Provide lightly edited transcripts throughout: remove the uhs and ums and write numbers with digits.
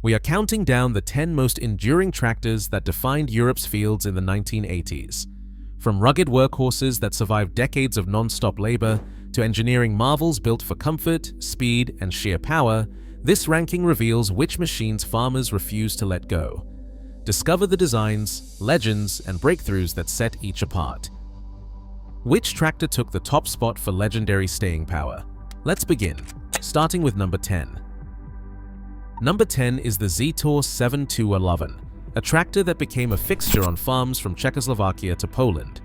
We are counting down the 10 most enduring tractors that defined Europe's fields in the 1980s. From rugged workhorses that survived decades of non-stop labor to engineering marvels built for comfort, speed, and sheer power, this ranking reveals which machines farmers refuse to let go. Discover the designs, legends, and breakthroughs that set each apart. Which tractor took the top spot for legendary staying power? Let's begin, starting with number 10. Number 10 is the Zetor 7211, a tractor that became a fixture on farms from Czechoslovakia to Poland.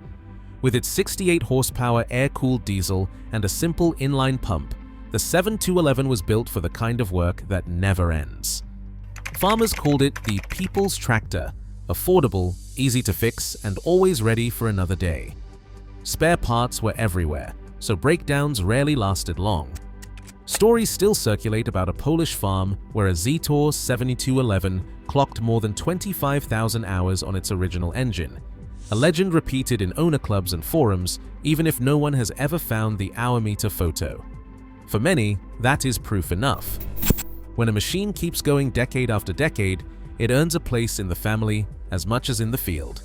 With its 68 horsepower air-cooled diesel and a simple inline pump, the 7211 was built for the kind of work that never ends. Farmers called it the people's tractor, affordable, easy to fix, and always ready for another day. Spare parts were everywhere, so breakdowns rarely lasted long. Stories still circulate about a Polish farm where a Zetor 7211 clocked more than 25,000 hours on its original engine, a legend repeated in owner clubs and forums, even if no one has ever found the hour meter photo. For many, that is proof enough. When a machine keeps going decade after decade, it earns a place in the family as much as in the field.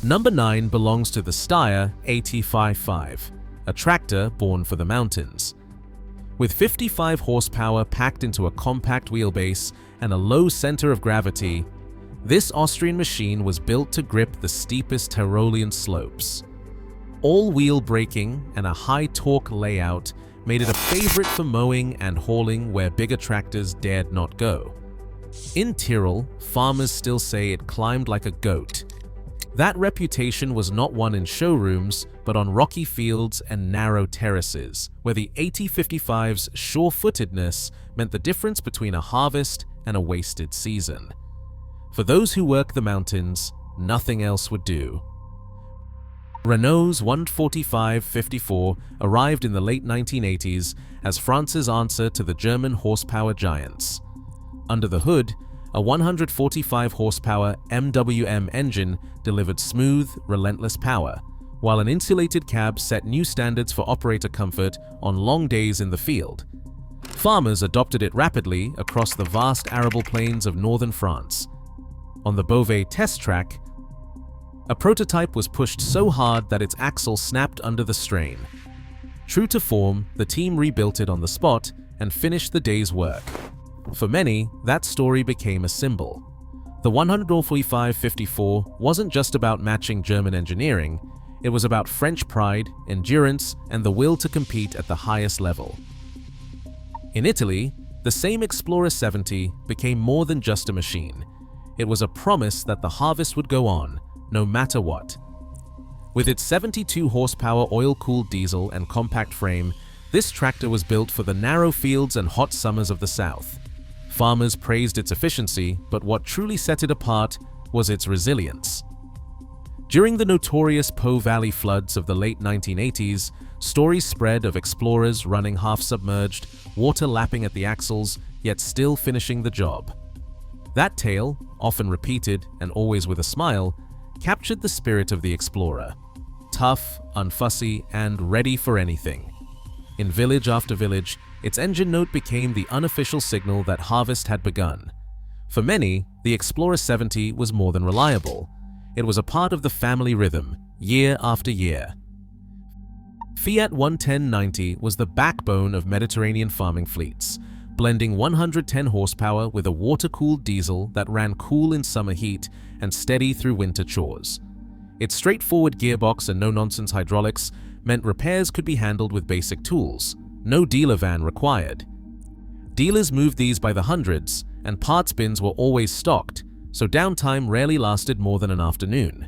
Number 9 belongs to the Steyr 855, a tractor born for the mountains. With 55 horsepower packed into a compact wheelbase and a low center of gravity, this Austrian machine was built to grip the steepest Tyrolean slopes. All-wheel braking and a high-torque layout made it a favorite for mowing and hauling where bigger tractors dared not go. In Tyrol, farmers still say it climbed like a goat. That reputation was not won in showrooms, but on rocky fields and narrow terraces, where the 8055's sure-footedness meant the difference between a harvest and a wasted season. For those who work the mountains, nothing else would do. Renault's 145/54 arrived in the late 1980s as France's answer to the German horsepower giants. Under the hood, a 145 horsepower MWM engine delivered smooth, relentless power, while an insulated cab set new standards for operator comfort on long days in the field. Farmers adopted it rapidly across the vast arable plains of northern France. On the Beauvais test track, a prototype was pushed so hard that its axle snapped under the strain. True to form, the team rebuilt it on the spot and finished the day's work. For many, that story became a symbol. The 145/54 wasn't just about matching German engineering, it was about French pride, endurance, and the will to compete at the highest level. In Italy, the same Explorer 70 became more than just a machine. It was a promise that the harvest would go on, no matter what. With its 72 horsepower oil-cooled diesel and compact frame, this tractor was built for the narrow fields and hot summers of the South. Farmers praised its efficiency, but what truly set it apart was its resilience. During the notorious Po Valley floods of the late 1980s, stories spread of explorers running half-submerged, water lapping at the axles, yet still finishing the job. That tale, often repeated and always with a smile, captured the spirit of the explorer. Tough, unfussy, and ready for anything. In village after village, its engine note became the unofficial signal that harvest had begun. For many, the Explorer 70 was more than reliable. It was a part of the family rhythm, year after year. Fiat 110/90 was the backbone of Mediterranean farming fleets, blending 110 horsepower with a water-cooled diesel that ran cool in summer heat and steady through winter chores. Its straightforward gearbox and no-nonsense hydraulics meant repairs could be handled with basic tools, no dealer van required. Dealers moved these by the hundreds, and parts bins were always stocked, so downtime rarely lasted more than an afternoon.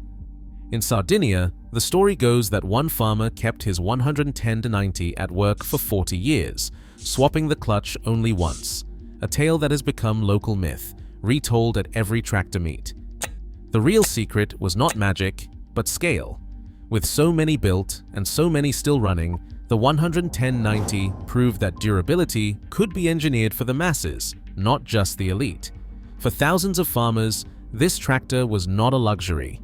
In Sardinia, the story goes that one farmer kept his 110/90 at work for 40 years, swapping the clutch only once, a tale that has become local myth, retold at every tractor meet. The real secret was not magic, but scale. With so many built and so many still running, the 110/90 proved that durability could be engineered for the masses, not just the elite. For thousands of farmers, this tractor was not a luxury.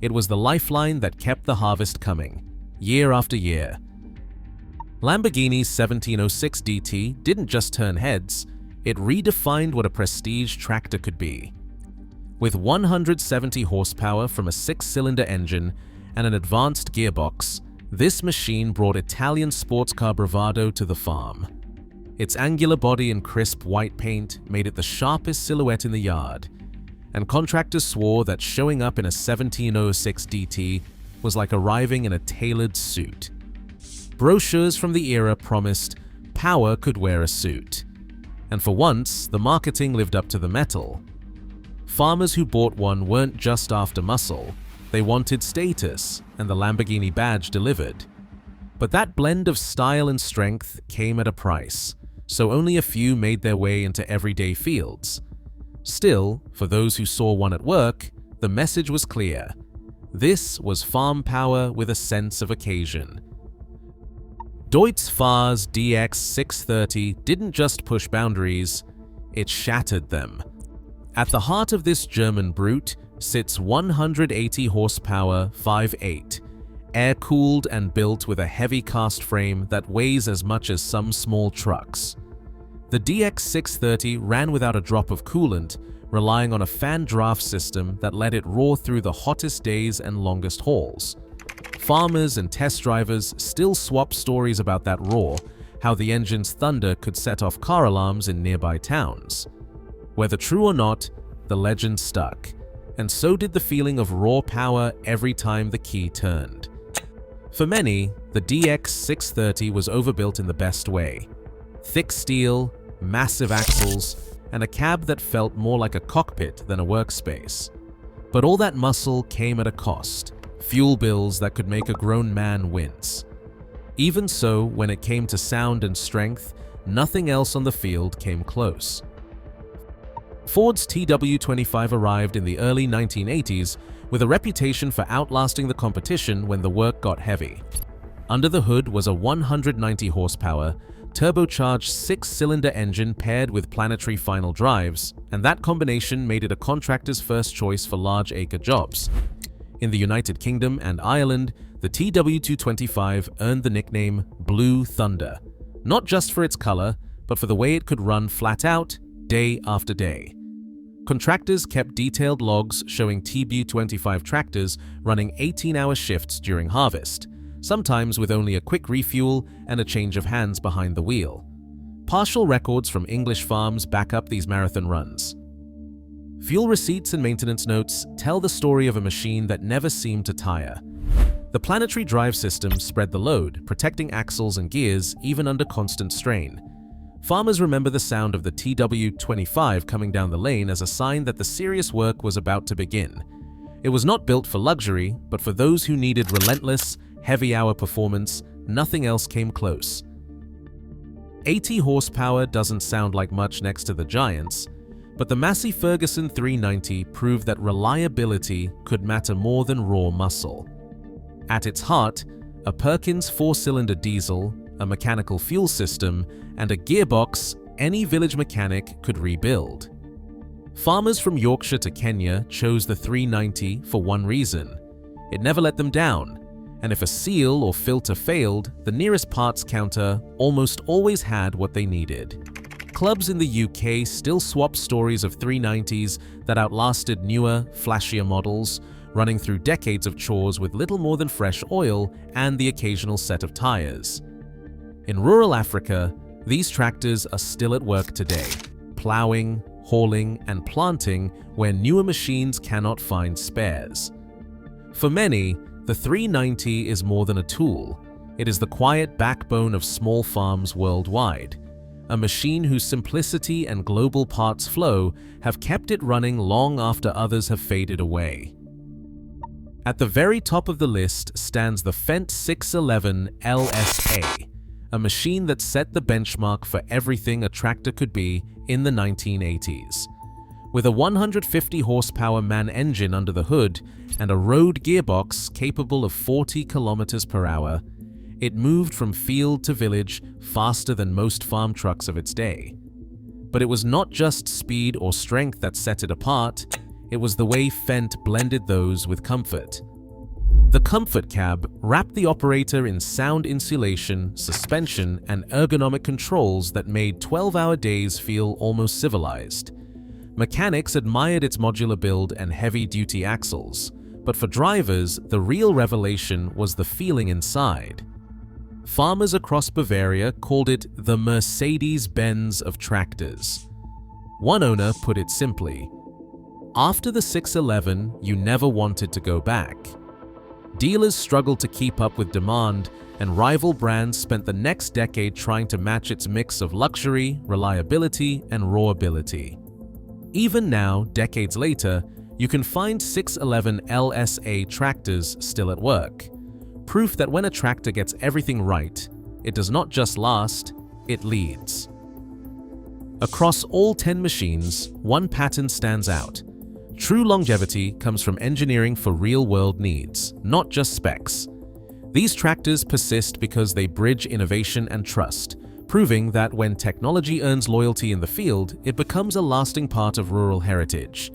It was the lifeline that kept the harvest coming, year after year. Lamborghini's 1706 DT didn't just turn heads, It redefined what a prestige tractor could be. With 170 horsepower from a 6-cylinder engine and an advanced gearbox, this machine brought Italian sports car bravado to the farm. Its angular body and crisp white paint made it the sharpest silhouette in the yard, and contractors swore that showing up in a 1706 DT was like arriving in a tailored suit. Brochures from the era promised power could wear a suit, and for once, the marketing lived up to the metal. Farmers who bought one weren't just after muscle, they wanted status, and the Lamborghini badge delivered. But that blend of style and strength came at a price, so only a few made their way into everyday fields. Still, for those who saw one at work, the message was clear. This was farm power with a sense of occasion. Deutz-Fahr's DX 630 didn't just push boundaries, it shattered them. At the heart of this German brute sits 180 horsepower 5.8, air-cooled and built with a heavy cast frame that weighs as much as some small trucks. The DX 630 ran without a drop of coolant, relying on a fan draft system that let it roar through the hottest days and longest hauls. Farmers and test drivers still swap stories about that roar, how the engine's thunder could set off car alarms in nearby towns. Whether true or not, the legend stuck, and so did the feeling of raw power every time the key turned. For many, the DX 630 was overbuilt in the best way. Thick steel, massive axles, and a cab that felt more like a cockpit than a workspace. But all that muscle came at a cost, fuel bills that could make a grown man wince. Even so, when it came to sound and strength, nothing else on the field came close. Ford's TW25 arrived in the early 1980s with a reputation for outlasting the competition when the work got heavy. Under the hood was a 190 horsepower, turbocharged 6-cylinder engine paired with planetary final drives, and that combination made it a contractor's first choice for large-acre jobs. In the United Kingdom and Ireland, the TW225 earned the nickname Blue Thunder, not just for its color, but for the way it could run flat out, day after day. Contractors kept detailed logs showing TW25 tractors running 18-hour shifts during harvest, sometimes with only a quick refuel and a change of hands behind the wheel. Partial records from English farms back up these marathon runs. Fuel receipts and maintenance notes tell the story of a machine that never seemed to tire. The planetary drive system spread the load, protecting axles and gears even under constant strain. Farmers remember the sound of the TW25 coming down the lane as a sign that the serious work was about to begin. It was not built for luxury, but for those who needed relentless, heavy-hour performance. Nothing else came close. 80 horsepower doesn't sound like much next to the giants, but the Massey Ferguson 390 proved that reliability could matter more than raw muscle. At its heart, a Perkins 4-cylinder diesel, a mechanical fuel system, and a gearbox any village mechanic could rebuild. Farmers from Yorkshire to Kenya chose the 390 for one reason. It never let them down, and if a seal or filter failed, the nearest parts counter almost always had what they needed. Clubs in the UK still swap stories of 390s that outlasted newer, flashier models, running through decades of chores with little more than fresh oil and the occasional set of tires. In rural Africa, these tractors are still at work today, plowing, hauling, and planting where newer machines cannot find spares. For many, the 390 is more than a tool. It is the quiet backbone of small farms worldwide, a machine whose simplicity and global parts flow have kept it running long after others have faded away. At the very top of the list stands the Fendt 611 LSA, a machine that set the benchmark for everything a tractor could be in the 1980s. With a 150 horsepower MAN engine under the hood and a road gearbox capable of 40 kilometers per hour, it moved from field to village faster than most farm trucks of its day. But it was not just speed or strength that set it apart, it was the way Fendt blended those with comfort. The comfort cab wrapped the operator in sound insulation, suspension, and ergonomic controls that made 12-hour days feel almost civilized. Mechanics admired its modular build and heavy-duty axles, but for drivers, the real revelation was the feeling inside. Farmers across Bavaria called it the Mercedes-Benz of tractors. One owner put it simply, "After the 611, you never wanted to go back." Dealers struggled to keep up with demand, and rival brands spent the next decade trying to match its mix of luxury, reliability, and rawability. Even now, decades later, you can find 611 LSA tractors still at work. Proof that when a tractor gets everything right, it does not just last, it leads. Across all 10 machines, one pattern stands out. True longevity comes from engineering for real-world needs, not just specs. These tractors persist because they bridge innovation and trust, proving that when technology earns loyalty in the field, it becomes a lasting part of rural heritage.